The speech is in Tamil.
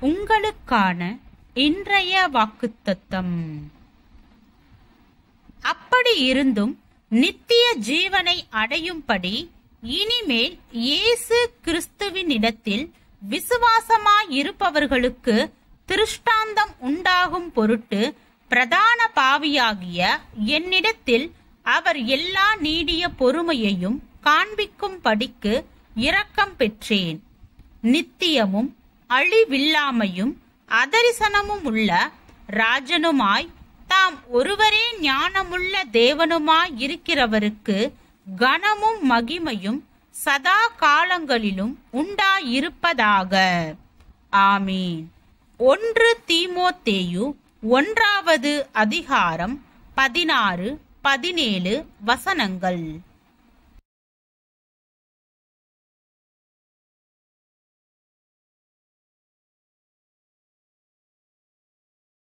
உங்களுக்கான இன்றைய வாக்குத்தத்தம். அப்படி இருந்தும் நித்திய ஜீவனை அடையும்படி இனிமேல் இயேசு கிறிஸ்துவினிடத்தில் விசுவாசமாயிருப்பவர்களுக்கு திருஷ்டாந்தம் உண்டாகும் பொருட்டு பிரதான பாவியாகிய என்னிடத்தில் அவர் எல்லா நீடிய பொறுமையையும் காண்பிக்கும் படிக்கு இரக்கம் பெற்றேன். நித்தியமும் அழிவில்லாமையும் அதரிசனமும் உள்ள ராஜனுமாய் தாம் ஒருவரே ஞானமுள்ள தேவனுமாய் இருக்கிறவருக்கு கனமும் மகிமையும் சதா காலங்களிலும் உண்டாயிருப்பதாக. ஆமீன். 1 தீமோத்தேயு 1 அதிகாரம் 16-17 வசனங்கள்.